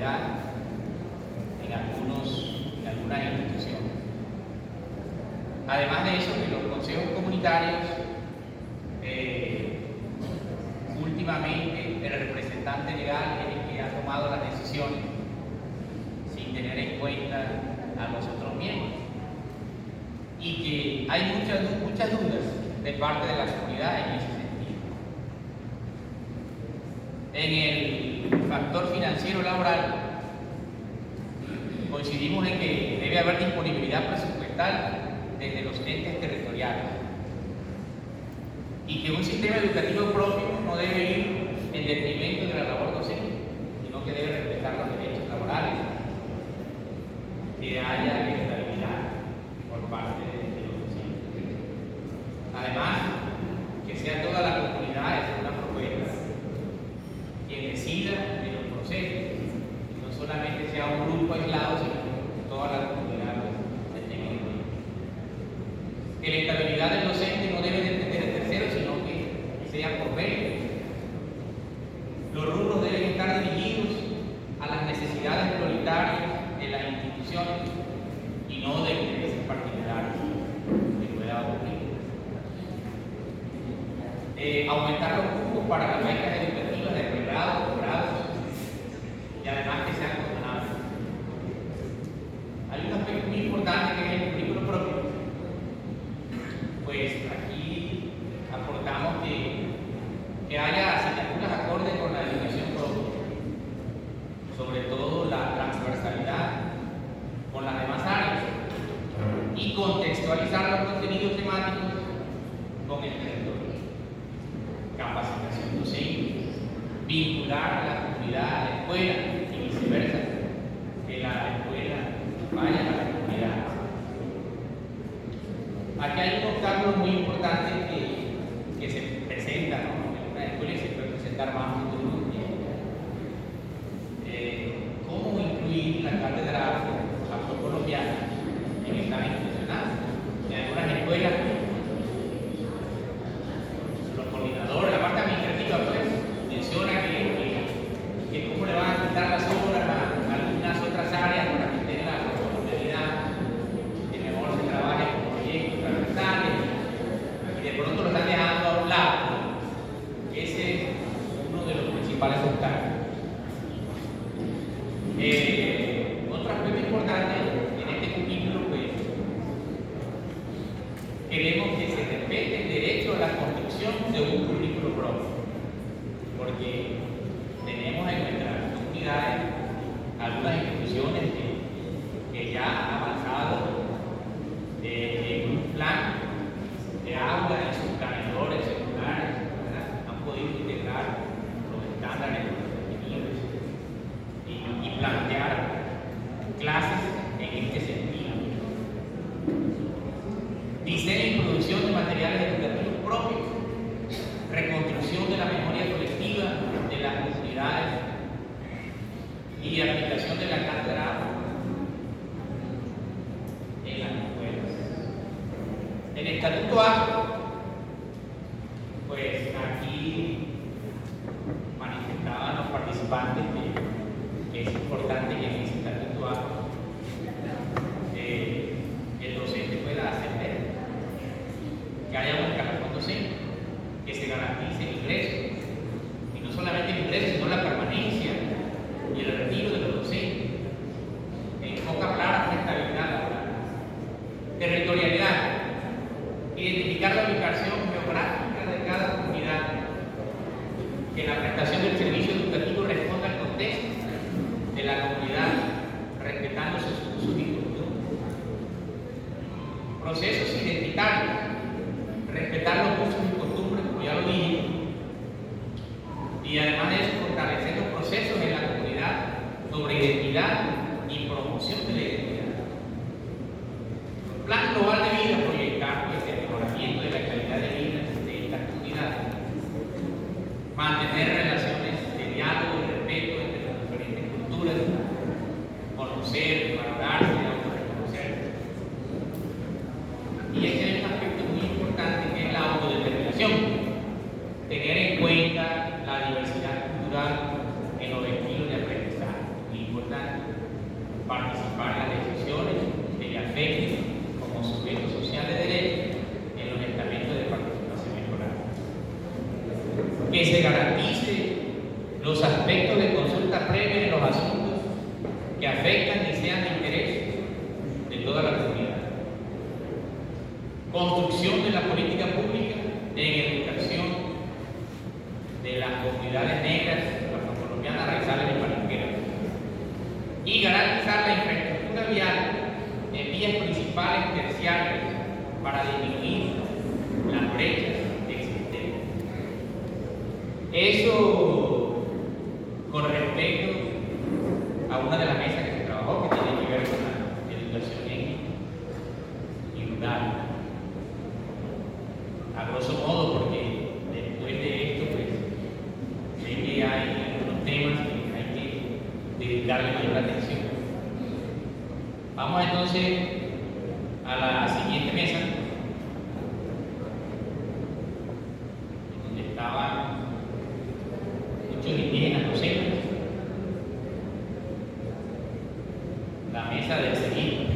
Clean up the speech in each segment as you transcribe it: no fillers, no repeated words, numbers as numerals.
calidad en algunas instituciones. Además de eso, que los consejos comunitarios, últimamente el representante legal es el que ha tomado las decisiones sin tener en cuenta a los otros miembros, y que hay muchas dudas de parte de la comunidad en ese sentido. En el factor financiero laboral, coincidimos en que debe haber disponibilidad presupuestal desde los entes territoriales y que un sistema educativo propio no debe ir en detrimento de la labor docente, sino que debe respetar los derechos laborales, que haya estabilidad por parte de los docentes. Además, que sea toda la comunidad, es una propuesta, quien decida de los procesos, y no solamente sea un grupo aislado, sino toda la comunidad se tenga en cuenta. Que la estabilidad del docente no debe depender de terceros, sino que sea por ley. Los rubros deben estar dirigidos a las necesidades prioritarias de las instituciones y no de intereses particulares que pueda ocurrir. Aumentar los cupos para las becas educativas de pregrado, posgrado, y además que sean condenables. Hay un aspecto muy importante que es el currículo propio. Pues aquí aportamos que haya asignaturas acordes con la educación propia, sobre todo la transversalidad con las demás áreas, y contextualizar los contenidos temáticos con el territorio. Capacitación docente, vincular a la comunidad a la escuela y viceversa, que la escuela vaya a la comunidad. Aquí hay un obstáculo muy importante que se presenta, ¿no? En una escuela y se puede presentar más en futuro. ¿Cómo incluir la cátedra afrocolombiana en el plan institucional? En algunas escuelas, los coordinadores, la parte administrativa, pues, menciona que cómo le van a quitar las obras a algunas otras áreas para que tengan la oportunidad, que mejor se trabaje con proyectos transversales, y de pronto lo están dejando a un lado. Ese es uno de los principales obstáculos. Otro aspecto importante en este currículo, pues, queremos que se respete el derecho a la construcción de un currículo propio, porque tenemos en nuestras comunidades algunas instituciones que ya han avanzado en un plan de aula en sus planeadores escolares, ¿verdad? Han podido integrar los estándares definidos y plantear clases en este sentido. Diseño y producción de materiales educativos propios, reconstrucción de la memoria colectiva de las comunidades y aplicación de la cátedra en las escuelas. En el estatuto afro, pues aquí manifestaban los participantes que es importante que en ese estatuto afro el docente pueda ascender, que haya un escalafón docente, que se garantice el ingreso, y no solamente el ingreso, sino la permanencia y el retiro de los docentes. Enfoca claras la estabilidad laboral. Territorialidad, identificar la ubicación geográfica de cada comunidad, que la prestación del servicio educativo responda al contexto de la comunidad, respetando sus usos y costumbres. Procesos identitarios, respetar los usos y costumbres, como ya lo dije, y además de eso, fortalecer los procesos en la comunidad sobre identidad y promoción de la identidad. Plan global de vida, proyectar pues, el mejoramiento de la calidad de vida de esta comunidad. Mantener relaciones de diálogo y respeto entre las diferentes culturas, conocer, valorarse, autorreconocerse. Y este es un aspecto muy importante que es la autodeterminación. Tener en cuenta la diversidad cultural en los estilos de aprendizaje, lingüístico. sociales para disminuir las brechas existentes. Eso con respecto a una de las mesas que se trabajó, que tiene que ver con la educación étnica y rural. A grosso modo, porque después de esto, pues, sé que hay algunos temas que hay que dedicarle mayor atención. Vamos entonces a la siguiente mesa, donde estaban muchos indígenas docentes. La mesa del seguido.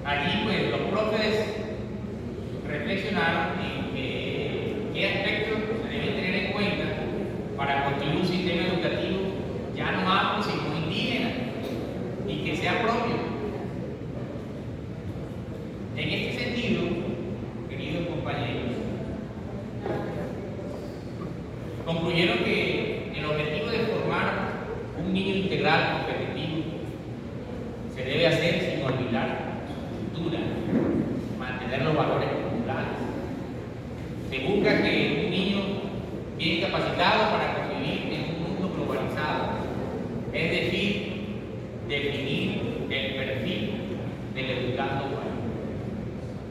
Allí, pues, los profes reflexionaron en qué aspectos se deben tener en cuenta para construir un sistema educativo ya no afro, sino indígena, y que sea propio. En este sentido, queridos compañeros, concluyeron que el objetivo de formar un niño integral competitivo se debe hacer sin olvidar su cultura, mantener los valores culturales. Se busca que un niño bien capacitado para convivir en un mundo globalizado, es decir, definir el perfil del educando humano,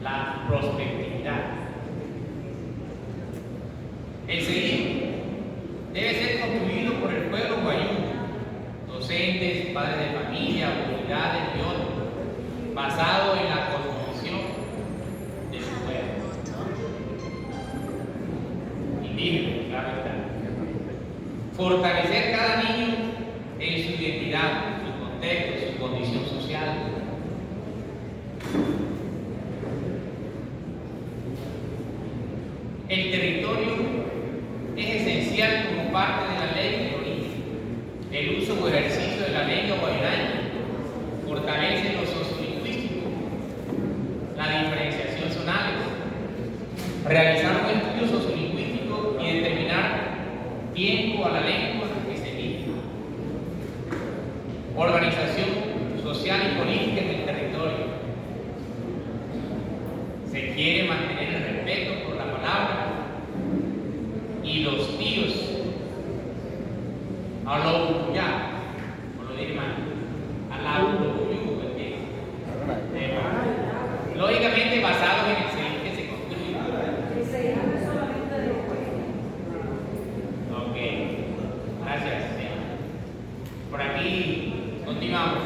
la prospectividad. El seguir debe ser construido por el pueblo guayú, docentes, padres de familia, autoridades y otros, basado en la cosmovisión de su pueblo. Indígena, claro está. Fortalecer cada niño en su identidad, su contexto, su condición social. El territorio es esencial como parte de la ley de origen. El uso o ejercicio de la lengua guayuraña fortalece lo sociolingüístico, la diferenciación zonal, realizar un estudio sociolingüístico y determinar tiempo a la lengua que se elige. Organización social y política en el territorio. Se quiere mantener el respeto por la palabra y los tíos a lo ya, por lo diré mal, a la lógicamente basado en el ser que se construye. Ok, gracias. Por aquí continuamos.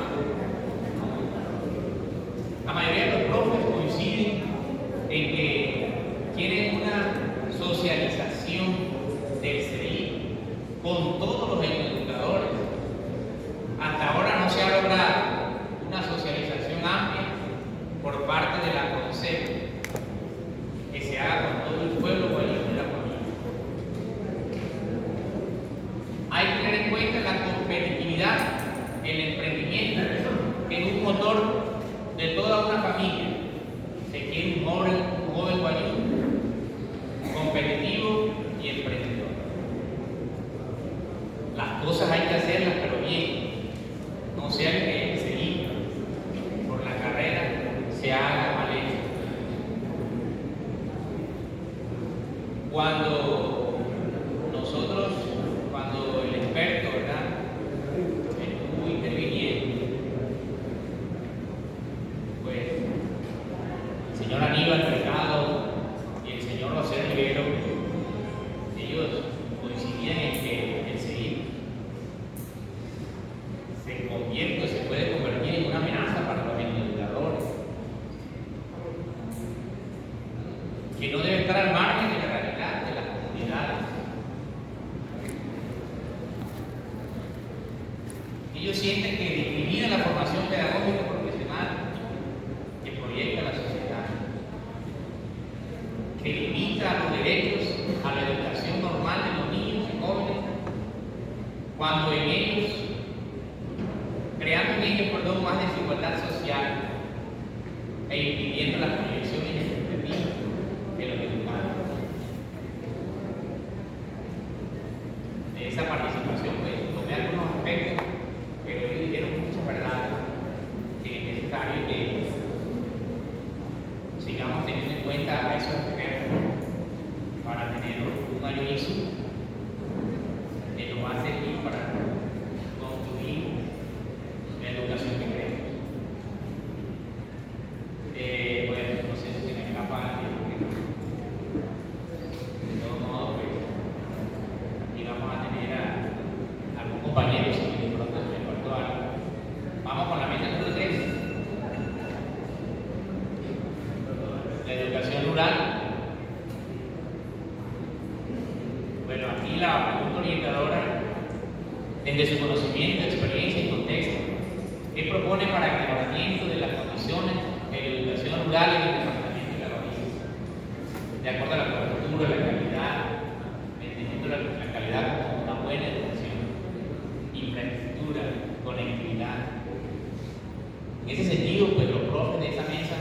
La mayoría de los profes coinciden en que quieren una socialización del CDI con todos los educadores. Hasta ahora no se ha logrado una socialización amplia por parte de la CONCEP que se haga con todo el pueblo guayú de la familia. Hay que tener en cuenta la competitividad, el emprendimiento, que es un motor de toda una familia. Se quiere un joven guayú competitivo y emprendedor. Las cosas hay que hacerlas, pero bien. No sea que seguir por la carrera se haga mal hecho. Cuando el experto, ¿verdad?, estuvo interviniendo, pues el señor Aníbal Mercado y el señor José Rivero, ellos coincidían en que el seguir se puede convertir en una amenaza para los educadores, que no debe estar al margen de la realidad de las comunidades. Ellos sienten que discrimina la formación pedagógica profesional que proyecta la sociedad, que limita los derechos a la educación normal de los niños y jóvenes, cuando en ellos, creando en ellos, más desigualdad social e impidiendo las proyecciones expectativas de los educados. De esa participación, pues, tomé algunos aspectos, pero ellos dijeron muchas verdades que es necesario que desde su conocimiento, experiencia y contexto, ¿qué propone para el mejoramiento de las condiciones de la educación rural en el departamento de La Guajira? De acuerdo a la cobertura, la calidad, entendiendo la calidad como una buena educación, infraestructura, conectividad. En ese sentido, pues los profes de esa mesa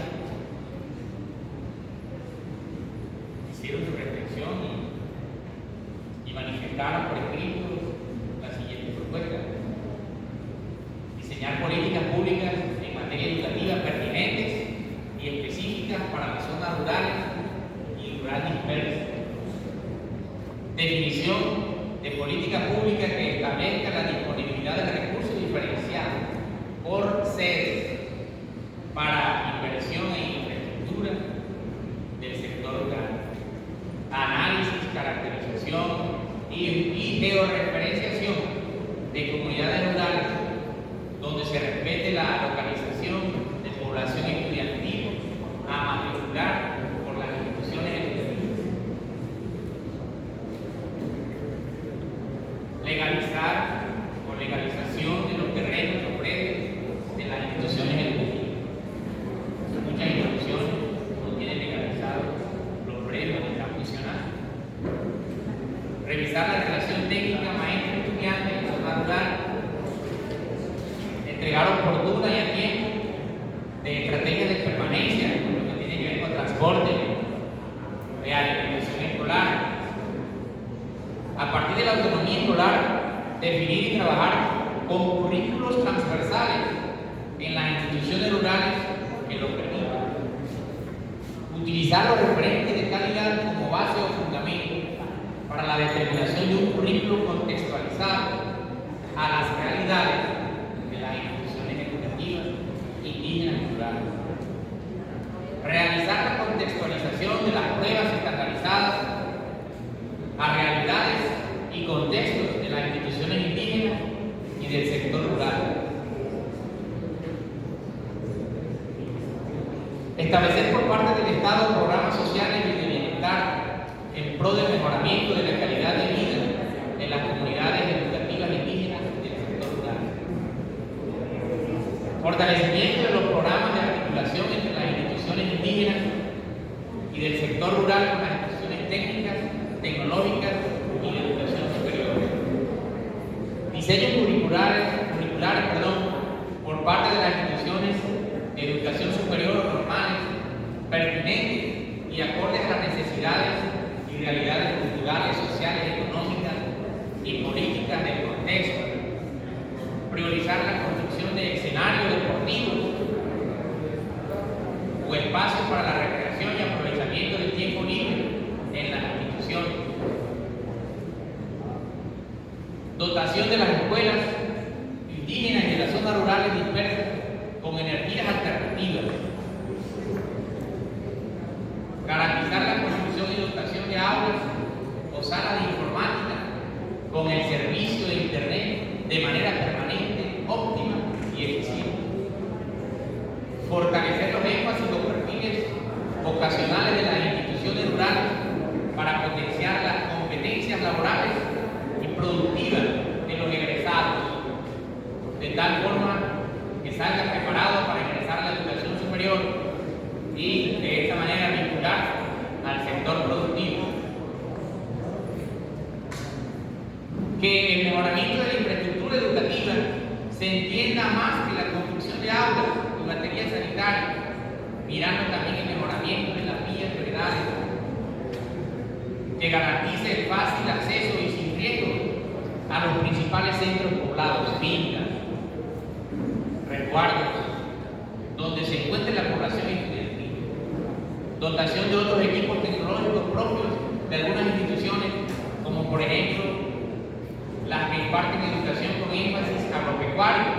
hicieron su reflexión y manifestaron por escrito la siguiente propuesta: diseñar políticas públicas en materia educativa pertinentes y específicas para las zonas rurales y rural dispersas. Definición de política pública que establezca la disponibilidad de recursos diferenciados por sedes para inversión en infraestructura del sector rural. Análisis, caracterización y georreferenciación de comunidades rurales donde se respete la localización de población estudiantil a matricular por las instituciones educativas. Legalizar o legalización de los terrenos o predios de las instituciones educativas. Muchas instituciones no tienen legalizado los predios ni están funcionando. Revisar la relación técnica maestro-estudiante en zona rural. Entregar oportuna y a tiempo de estrategias de permanencia, lo que tiene que ver con transporte, de alimentación escolar. A partir de la autonomía escolar, definir y trabajar con currículos transversales en las instituciones rurales que lo permitan. Utilizar los referentes de calidad como base o fundamento para la determinación de un currículo contextualizado a las realidades de las instituciones educativas indígenas y rurales. Realizar la contextualización de las pruebas estandarizadas a realidades y contextos de las instituciones indígenas y del sector rural. Establecer por parte del Estado programas sociales y de bienestar en pro del mejoramiento de la calidad de vida en las comunidades educativas indígenas del sector rural. Fortalecimiento de los programas de articulación entre las instituciones indígenas y del sector rural con las instituciones técnicas, tecnológicas y de educación superior. Diseños curriculares, por parte de las instituciones de educación superior normales, pertinentes y acordes a las necesidades y realidades culturales, sociales, económicas y políticas del contexto. Priorizar la construcción de escenarios deportivos o espacios para la recreación y aprovechamiento del tiempo libre en las instituciones. Dotación de las escuelas indígenas y de las zonas rurales dispersas con energías alternativas. Garantizar la construcción y dotación de aulas o salas de informática con el servicio de Internet de manera permanente, óptima y eficiente. Fortalecer los énfasis y los perfiles vocacionales de las instituciones rurales para potenciar las competencias laborales y productivas de los egresados, de tal forma que salgan preparados para ingresar a la educación superior y de esta manera vincular al sector productivo. Que el mejoramiento de la infraestructura educativa se entienda más que la construcción de aulas y material sanitario, mirando también el mejoramiento de las vías veredales, que garantice el fácil acceso y sin riesgo a los principales centros poblados, fincas, resguardos, donde se encuentre la población estudiantil. Dotación de otros equipos tecnológicos propios de algunas instituciones, como por ejemplo las que imparten educación con énfasis agropecuario